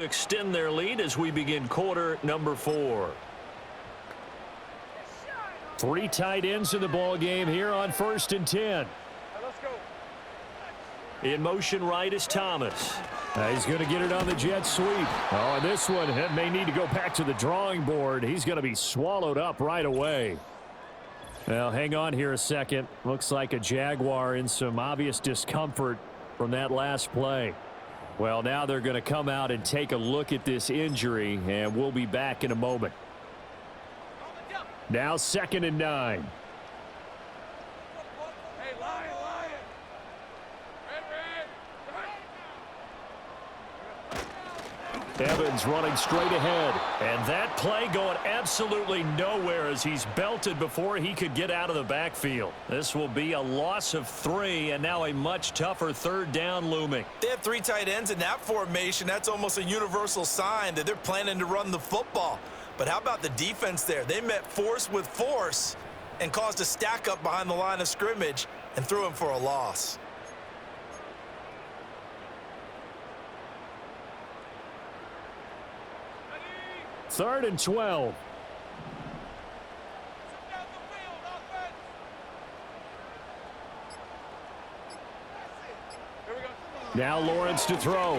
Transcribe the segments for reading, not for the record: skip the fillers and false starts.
Extend their lead as we begin quarter number 4. 3 tight ends in the ball game here on 1st and 10. In motion right is Thomas. He's going to get it on the jet sweep. Oh, and this one may need to go back to the drawing board. He's going to be swallowed up right away. Well, hang on here a second. Looks like a Jaguar in some obvious discomfort from that last play. Well, now they're going to come out and take a look at this injury, and we'll be back in a moment. Now 2nd and 9. Evans running straight ahead. And that play going absolutely nowhere as he's belted before he could get out of the backfield. This will be a loss of 3, and now a much tougher 3rd down looming. They have 3 tight ends in that formation. That's almost a universal sign that they're planning to run the football. But how about the defense there? They met force with force and caused a stack up behind the line of scrimmage and threw him for a loss. Third and 12. Now Lawrence to throw.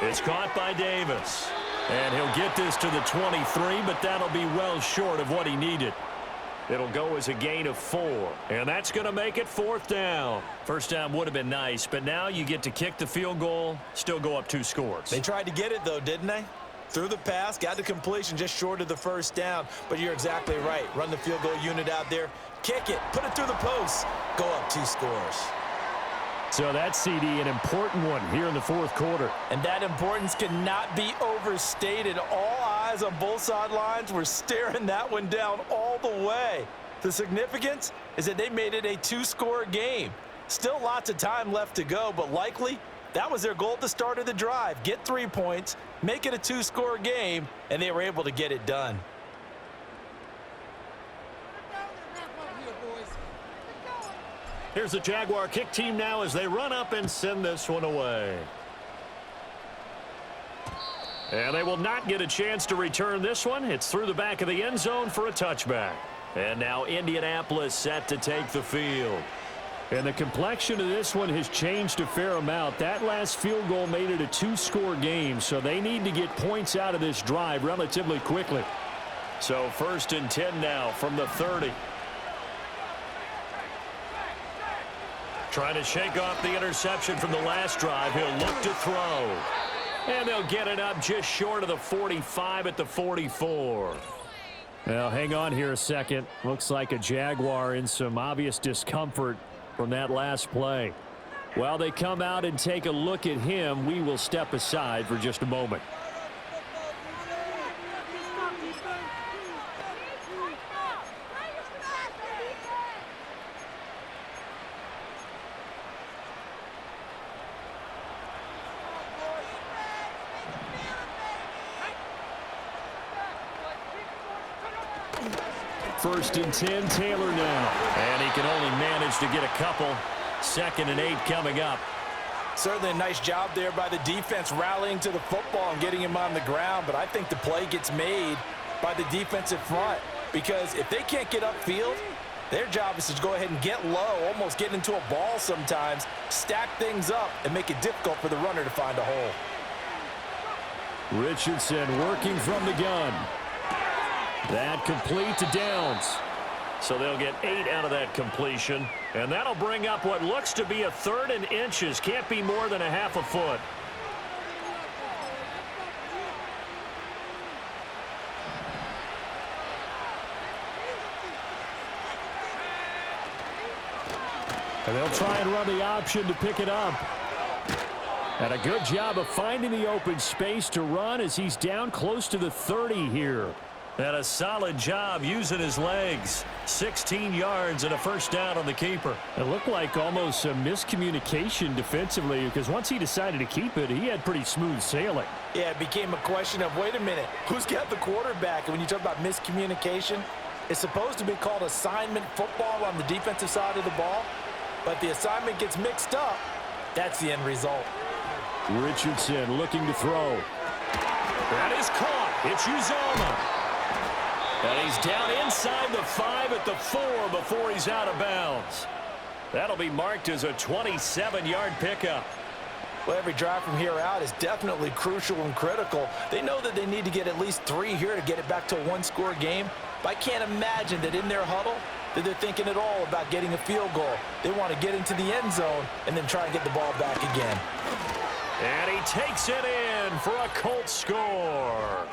It's caught by Davis. And he'll get this to the 23, but that'll be well short of what he needed. It'll go as a gain of 4. And that's going to make it 4th down. First down would have been nice, but now you get to kick the field goal, still go up 2 scores. They tried to get it, though, didn't they? Threw the pass, got the completion just short of the 1st down. But you're exactly right. Run the field goal unit out there. Kick it. Put it through the post. Go up 2 scores. So that CD, an important one here in the 4th quarter. And that importance cannot be overstated. All eyes on both sidelines were staring that one down all the way. The significance is that they made it a 2-score game. Still lots of time left to go, but likely that was their goal at the start of the drive. Get 3 points, make it a 2-score game, and they were able to get it done. Here's the Jaguar kick team now as they run up and send this one away. And they will not get a chance to return this one. It's through the back of the end zone for a touchback. And now Indianapolis set to take the field. And the complexion of this one has changed a fair amount. That last field goal made it a 2-score game, so they need to get points out of this drive relatively quickly. So 1st and 10 now from the 30. Trying to shake off the interception from the last drive. He'll look to throw. And they'll get it up just short of the 45 at the 44. Now, hang on here a second. Looks like a Jaguar in some obvious discomfort from that last play. While they come out and take a look at him, we will step aside for just a moment. First and 10, Taylor now. And he can only manage to get a couple. 2nd and 8 coming up. Certainly a nice job there by the defense rallying to the football and getting him on the ground. But I think the play gets made by the defensive front. Because if they can't get upfield, their job is to go ahead and get low, almost get into a ball sometimes, stack things up, and make it difficult for the runner to find a hole. Richardson working from the gun. That complete to Downs. So they'll get 8 out of that completion. And that'll bring up what looks to be a 3rd and inches. Can't be more than a half a foot. And they'll try and run the option to pick it up. And a good job of finding the open space to run as he's down close to the 30 here. And a solid job using his legs. 16 yards and a 1st down on the keeper. It looked like almost a miscommunication defensively because once he decided to keep it, he had pretty smooth sailing. Yeah, it became a question of, wait a minute, who's got the quarterback? And when you talk about miscommunication, it's supposed to be called assignment football on the defensive side of the ball. But the assignment gets mixed up. That's the end result. Richardson looking to throw. That is caught. It's Uzomah. And he's down inside the 5 at the 4 before he's out of bounds. That'll be marked as a 27-yard pickup. Well, every drive from here out is definitely crucial and critical. They know that they need to get at least 3 here to get it back to a one-score game. But I can't imagine that in their huddle that they're thinking at all about getting a field goal. They want to get into the end zone and then try and get the ball back again. And he takes it in for a Colts score.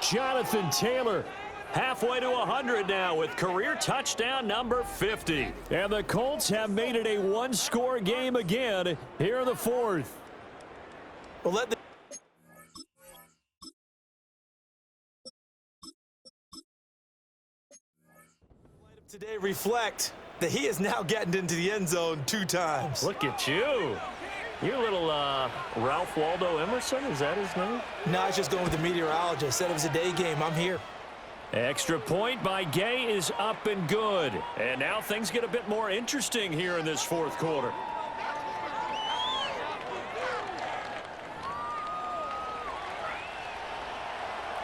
Jonathan Taylor halfway to 100 now with career touchdown number 50. And the Colts have made it a one-score game again here in the 4th. Well, let the today reflect that he is now getting into the end zone 2 times. Look at you. You're a little Ralph Waldo Emerson, is that his name? No, I was just going with the meteorologist. Said it was a day game. I'm here. Extra point by Gay is up and good. And now things get a bit more interesting here in this 4th quarter.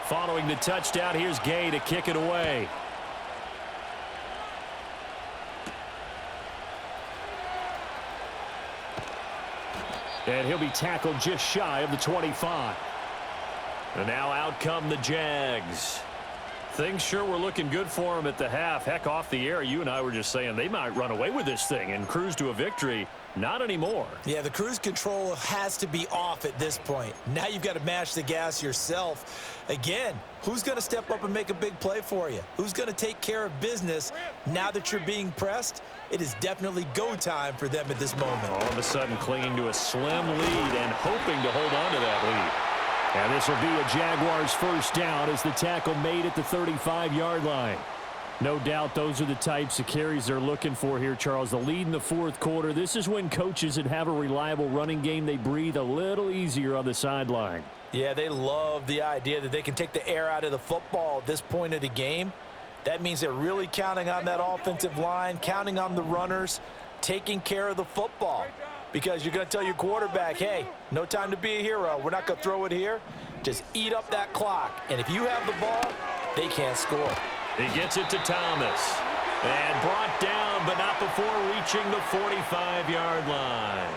Following the touchdown, here's Gay to kick it away. And he'll be tackled just shy of the 25. And now out come the Jags. Things sure were looking good for them at the half. Heck, off the air, you and I were just saying they might run away with this thing and cruise to a victory. Not anymore. Yeah, the cruise control has to be off at this point. Now you've got to mash the gas yourself. Again, who's going to step up and make a big play for you? Who's going to take care of business now that you're being pressed? It is definitely go time for them at this moment. All of a sudden clinging to a slim lead and hoping to hold on to that lead. And this will be a Jaguars first down as the tackle made at the 35-yard line. No doubt those are the types of carries they're looking for here, Charles. The lead in the 4th quarter. This is when coaches that have a reliable running game, they breathe a little easier on the sideline. Yeah, they love the idea that they can take the air out of the football at this point of the game. That means they're really counting on that offensive line, counting on the runners, taking care of the football. Because you're going to tell your quarterback, hey, no time to be a hero. We're not going to throw it here. Just eat up that clock. And if you have the ball, they can't score. He gets it to Thomas. And brought down, but not before reaching the 45-yard line.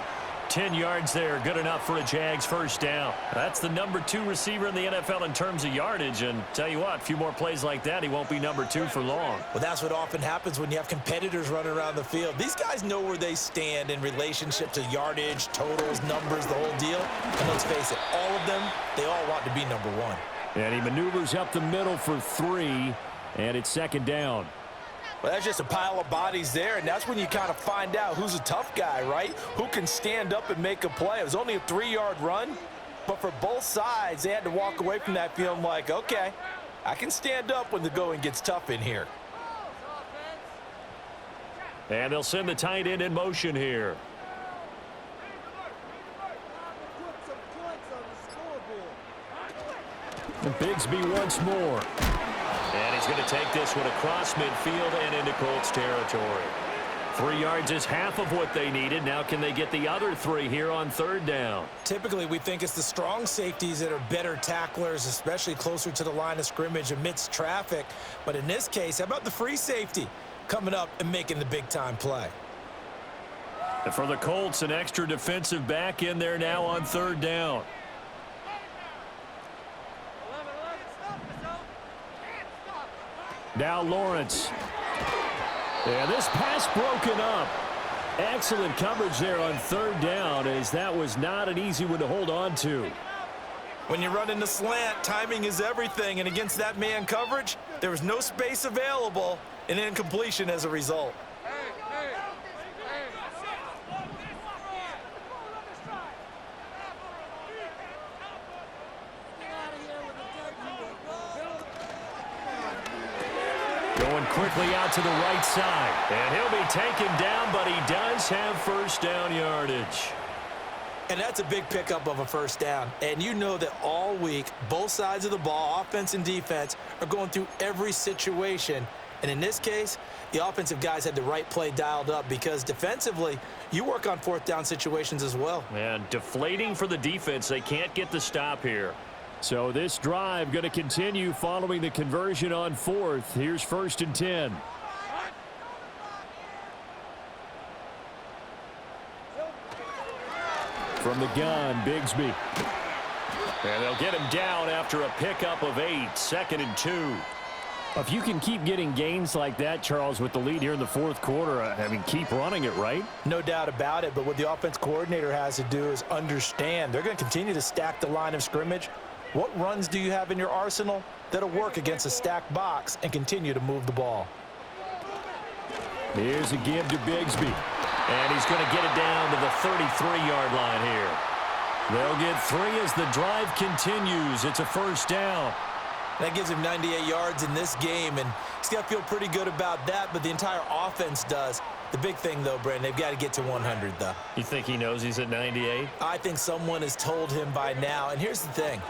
10 yards there, good enough for a Jags first down. That's the number 2 receiver in the NFL in terms of yardage. And tell you what, a few more plays like that, he won't be number 2 for long. Well, that's what often happens when you have competitors running around the field. These guys know where they stand in relationship to yardage, totals, numbers, the whole deal. And let's face it, all of them, they all want to be number 1. And he maneuvers up the middle for 3, and it's second down. Well, that's just a pile of bodies there, and that's when you kind of find out who's a tough guy, right? Who can stand up and make a play. It was only a 3-yard run, but for both sides, they had to walk away from that feeling like, okay, I can stand up when the going gets tough in here. And they'll send the tight end in motion here. And Bigsby once more. And he's going to take this one across midfield and into Colts territory. 3 yards is half of what they needed. Now can they get the other 3 here on third down? Typically, we think it's the strong safeties that are better tacklers, especially closer to the line of scrimmage amidst traffic. But in this case, how about the free safety coming up and making the big-time play? And for the Colts, an extra defensive back in there now on third down. Now Lawrence. And this pass broken up. Excellent coverage there on third down, as that was not an easy one to hold on to. When you run in the slant, timing is everything, and against that man coverage, there was no space available, and incompletion as a result. Going quickly out to the right side. And he'll be taken down, but he does have first down yardage. And that's a big pickup of a first down. And you know that all week, both sides of the ball, offense and defense, are going through every situation And in this case, the offensive guys had the right play dialed up because defensively, you work on fourth down situations as well. And deflating for the defense. They can't get the stop here. So this drive going to continue following the conversion on fourth. Here's 1st and 10. From the gun, Bigsby. And they'll get him down after a pickup of 8. 2nd and 2. If you can keep getting gains like that, Charles, with the lead here in the fourth quarter, I mean, keep running it, right? No doubt about it, but what the offense coordinator has to do is understand they're going to continue to stack the line of scrimmage. What runs do you have in your arsenal that'll work against a stacked box and continue to move the ball? Here's a give to Bigsby. And he's going to get it down to the 33-yard line here. They'll get 3 as the drive continues. It's a 1st down. That gives him 98 yards in this game, and he's got to feel pretty good about that, but the entire offense does. The big thing, though, Brandon, they've got to get to 100, though. You think he knows he's at 98? I think someone has told him by now, and here's the thing.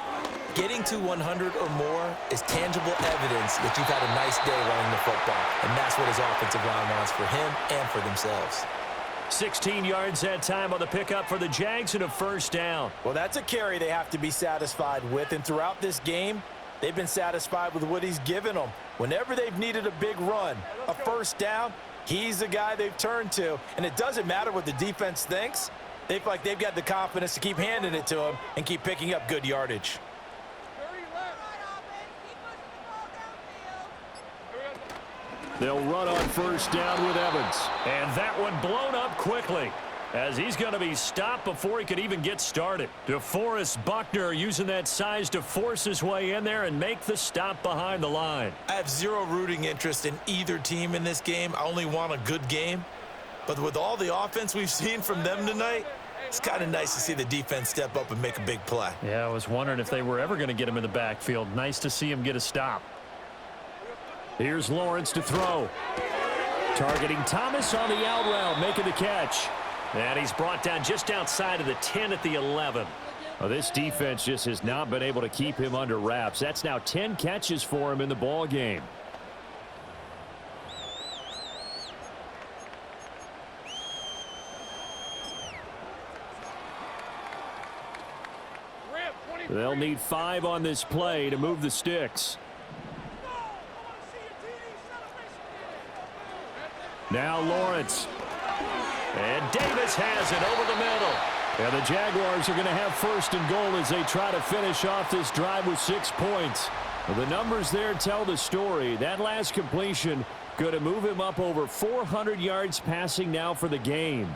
Getting to 100 or more is tangible evidence that you've had a nice day running the football, and that's what his offensive line wants for him and for themselves. 16 yards that time on the pickup for the Jags and a 1st down. Well, that's a carry they have to be satisfied with, and throughout this game, they've been satisfied with what he's given them. Whenever they've needed a big run, a 1st down, he's the guy they've turned to. And it doesn't matter what the defense thinks. They feel like they've got the confidence to keep handing it to him and keep picking up good yardage. They'll run on 1st down with Evans. And that one blown up quickly, as he's going to be stopped before he could even get started. DeForest Buckner using that size to force his way in there and make the stop behind the line. I have zero rooting interest in either team in this game. I only want a good game. But with all the offense we've seen from them tonight, it's kind of nice to see the defense step up and make a big play. Yeah, I was wondering if they were ever going to get him in the backfield. Nice to see him get a stop. Here's Lawrence to throw. Targeting Thomas on the out route, making the catch. And he's brought down just outside of the 10 at the 11. Well, this defense just has not been able to keep him under wraps. That's now 10 catches for him in the ball game. They'll need 5 on this play to move the sticks. Now Lawrence. And Davis has it over the middle. And the Jaguars are going to have 1st and goal as they try to finish off this drive with 6 points. Well, the numbers there tell the story. That last completion going to move him up over 400 yards passing now for the game.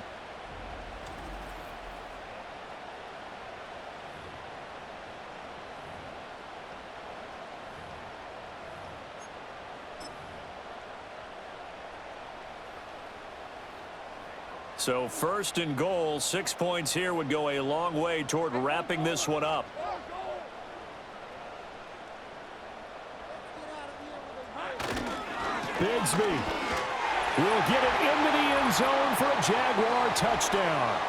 So 1st and goal, 6 points here would go a long way toward wrapping this one up. Bigsby will get it into the end zone for a Jaguar touchdown.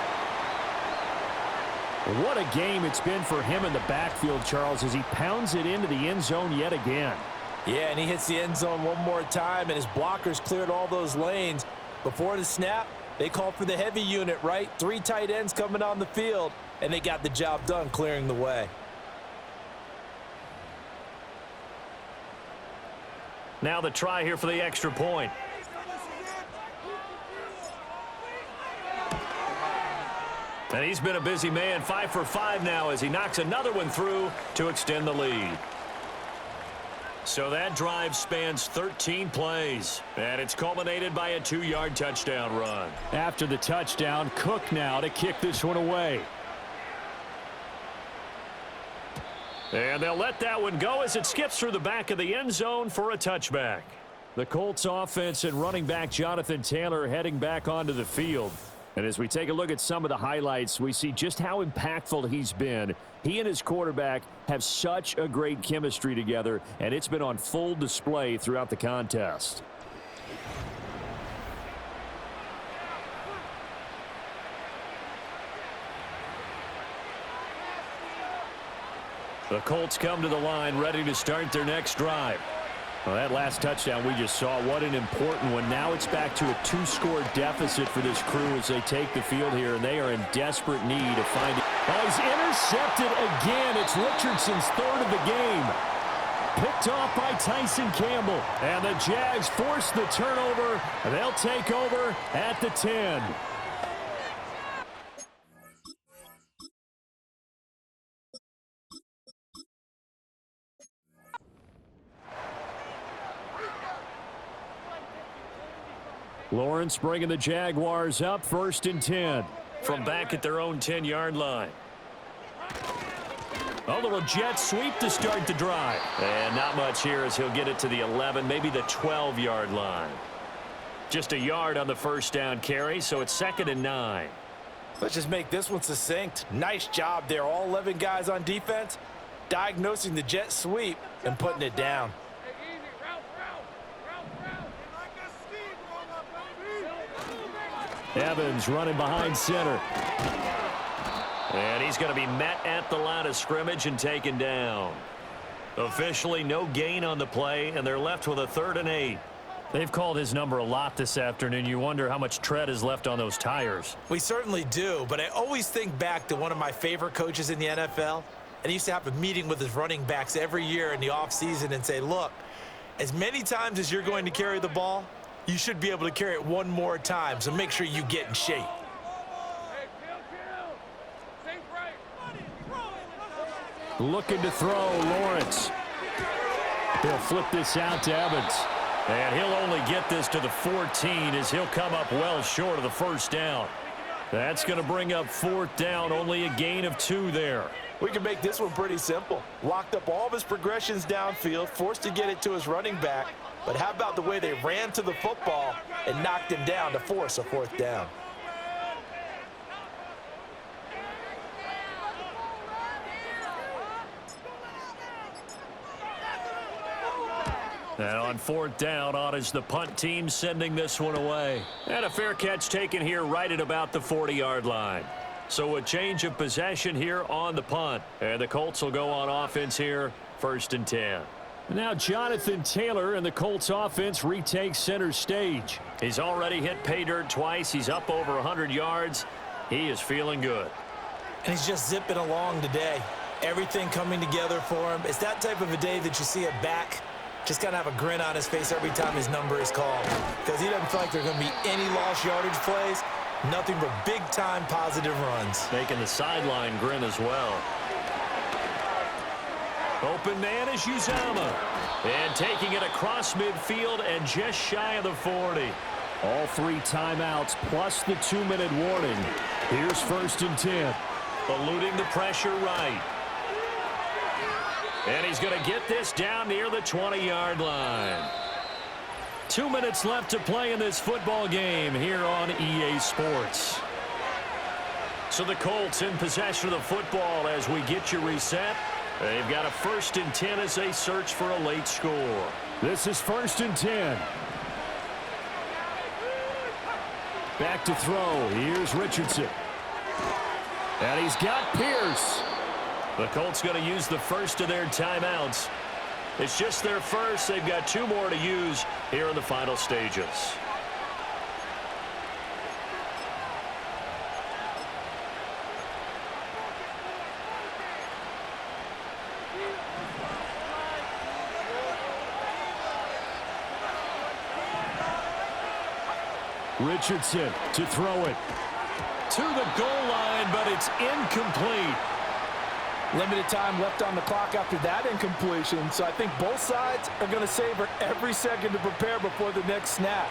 What a game it's been for him in the backfield, Charles, as he pounds it into the end zone yet again. Yeah, and he hits the end zone one more time, and his blockers cleared all those lanes. Before the snap, they called for the heavy unit, right? 3 tight ends coming on the field, and they got the job done clearing the way. Now the try here for the extra point. And he's been a busy man, 5 for 5 now as he knocks another one through to extend the lead. So that drive spans 13 plays, and it's culminated by a 2-yard touchdown run. After the touchdown, Cook now to kick this one away. And they'll let that one go as it skips through the back of the end zone for a touchback. The Colts offense and running back Jonathan Taylor heading back onto the field. And as we take a look at some of the highlights, we see just how impactful he's been. He and his quarterback have such a great chemistry together, and it's been on full display throughout the contest. The Colts come to the line ready to start their next drive. Well, that last touchdown we just saw, what an important one. Now it's back to a 2-score deficit for this crew as they take the field here, and they are in desperate need of finding. Oh, he's intercepted again. It's Richardson's third of the game. Picked off by Tyson Campbell. And the Jags force the turnover. They'll take over at the 10. Lawrence bringing the Jaguars up, 1st and 10. From back at their own 10-yard line. A little jet sweep to start the drive. And not much here as he'll get it to the 11, maybe the 12-yard line. Just a yard on the first down carry, so it's 2nd and 9. Let's just make this one succinct. Nice job there. All 11 guys on defense diagnosing the jet sweep and putting it down. Evans running behind center. And he's going to be met at the line of scrimmage and taken down. Officially no gain on the play, and they're left with a 3rd and 8. They've called his number a lot this afternoon. You wonder how much tread is left on those tires. We certainly do, but I always think back to one of my favorite coaches in the NFL, and he used to have a meeting with his running backs every year in the offseason and say, look, as many times as you're going to carry the ball, you should be able to carry it one more time, so make sure you get in shape. Looking to throw, Lawrence. He'll flip this out to Evans. And he'll only get this to the 14 as he'll come up well short of the first down. That's going to bring up 4th down, only a gain of 2 there. We can make this one pretty simple. Locked up all of his progressions downfield, forced to get it to his running back. But how about the way they ran to the football and knocked him down to force a 4th down? And on 4th down, on is the punt team sending this one away. And a fair catch taken here right at about the 40-yard line. So a change of possession here on the punt. And the Colts will go on offense here, 1st and 10. Now Jonathan Taylor and the Colts offense retakes center stage. He's already hit pay dirt twice. He's up over 100 yards. He is feeling good. And he's just zipping along today. Everything coming together for him. It's that type of a day that you see a back just kind of have a grin on his face every time his number is called, because he doesn't feel like there are going to be any lost yardage plays, nothing but big-time positive runs. Making the sideline grin as well. Open man is Uzama. And taking it across midfield and just shy of the 40. All 3 timeouts plus the 2-minute warning. Here's 1st and 10. Eluding the pressure right. And he's going to get this down near the 20-yard line. 2 minutes left to play in this football game here on EA Sports. So the Colts in possession of the football as we get you reset. They've got a 1st and 10 as they search for a late score. This is 1st and 10. Back to throw. Here's Richardson. And he's got Pierce. The Colts going to use the first of their timeouts. It's just their first. They've got 2 more to use here in the final stages. Richardson to throw it. To the goal line, but it's incomplete. Limited time left on the clock after that incompletion, so I think both sides are going to savor every second to prepare before the next snap.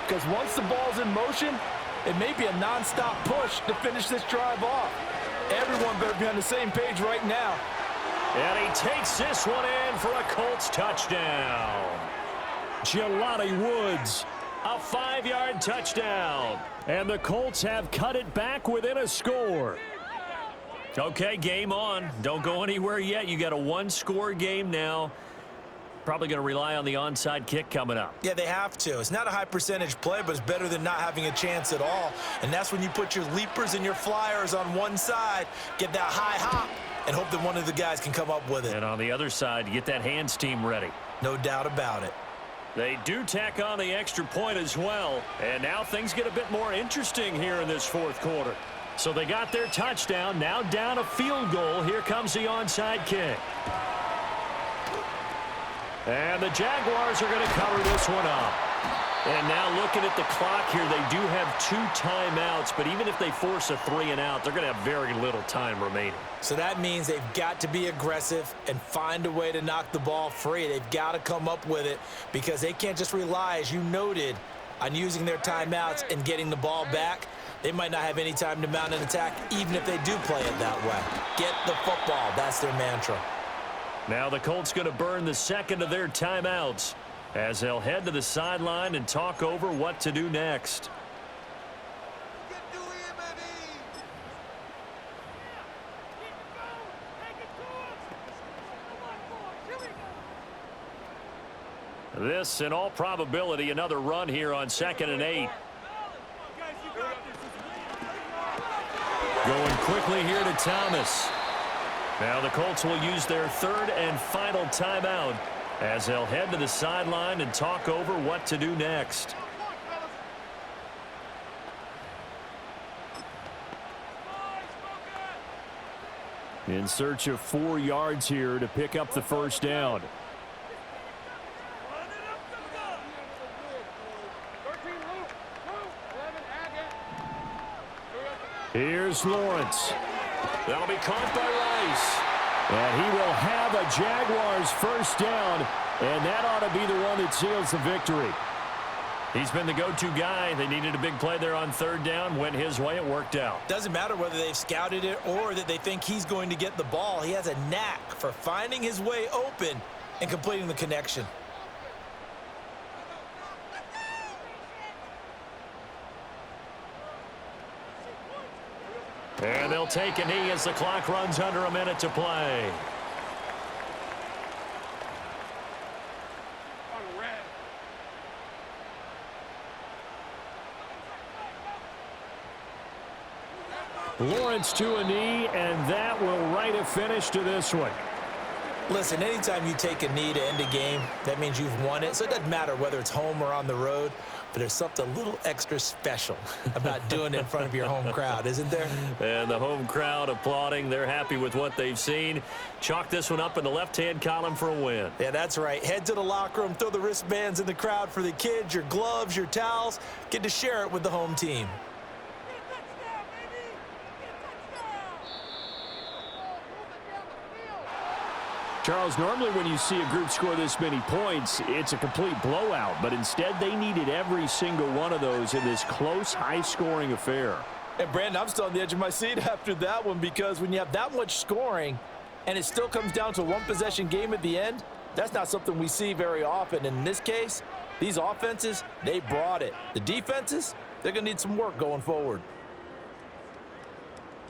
Because once the ball's in motion, it may be a nonstop push to finish this drive off. Everyone better be on the same page right now. And he takes this one in for a Colts touchdown. Jelani Woods, a 5-yard touchdown. And the Colts have cut it back within a score. Okay, game on. Don't go anywhere yet. You got a 1-score game now. Probably going to rely on the onside kick coming up. Yeah, they have to. It's not a high percentage play, but it's better than not having a chance at all. And that's when you put your leapers and your flyers on one side, get that high hop, and hope that one of the guys can come up with it. And on the other side, you get that hands team ready. No doubt about it. They do tack on the extra point as well. And now things get a bit more interesting here in this fourth quarter. So they got their touchdown. Now down a field goal. Here comes the onside kick. And the Jaguars are going to cover this one up. And now looking at the clock here, they do have 2 timeouts, but even if they force a 3-and-out, they're going to have very little time remaining. So that means they've got to be aggressive and find a way to knock the ball free. They've got to come up with it because they can't just rely, as you noted, on using their timeouts and getting the ball back. They might not have any time to mount an attack, even if they do play it that way. Get the football. That's their mantra. Now the Colts going to burn the second of their timeouts as they'll head to the sideline and talk over what to do next. This, in all probability, another run here on 2nd and 8. Going quickly here to Thomas. Now the Colts will use their 3rd and final timeout as they'll head to the sideline and talk over what to do next. In search of 4 yards here to pick up the first down. Here's Lawrence. That'll be caught by Rice. And he will have a Jaguars first down, and that ought to be the one that seals the victory. He's been the go-to guy. They needed a big play there on 3rd down. Went his way. It worked out. Doesn't matter whether they've scouted it or that they think he's going to get the ball. He has a knack for finding his way open and completing the connection. And they'll take a knee as the clock runs under a minute to play. Lawrence to a knee, and that will write a finish to this one. Listen, anytime you take a knee to end a game, that means you've won it. So it doesn't matter whether it's home or on the road, but there's something a little extra special about doing it in front of your home crowd, isn't there? And the home crowd applauding. They're happy with what they've seen. Chalk this one up in the left-hand column for a win. Yeah, that's right. Head to the locker room, throw the wristbands in the crowd for the kids, your gloves, your towels. Get to share it with the home team. Charles, normally when you see a group score this many points, it's a complete blowout. But instead, they needed every single one of those in this close, high-scoring affair. And, Brandon, I'm still on the edge of my seat after that one because when you have that much scoring and it still comes down to a one-possession game at the end, that's not something we see very often. In this case, these offenses, they brought it. The defenses, they're going to need some work going forward.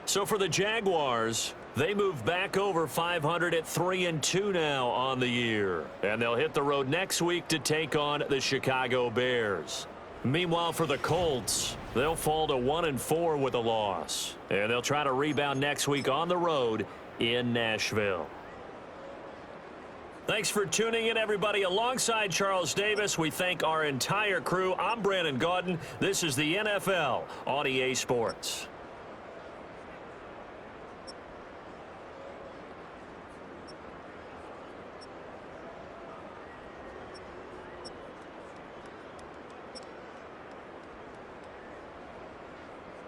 So for the Jaguars, they move back over 500 at 3-2 now on the year. And they'll hit the road next week to take on the Chicago Bears. Meanwhile, for the Colts, they'll fall to 1-4 with a loss. And they'll try to rebound next week on the road in Nashville. Thanks for tuning in, everybody. Alongside Charles Davis, we thank our entire crew. I'm Brandon Gaudin. This is the NFL on EA Sports.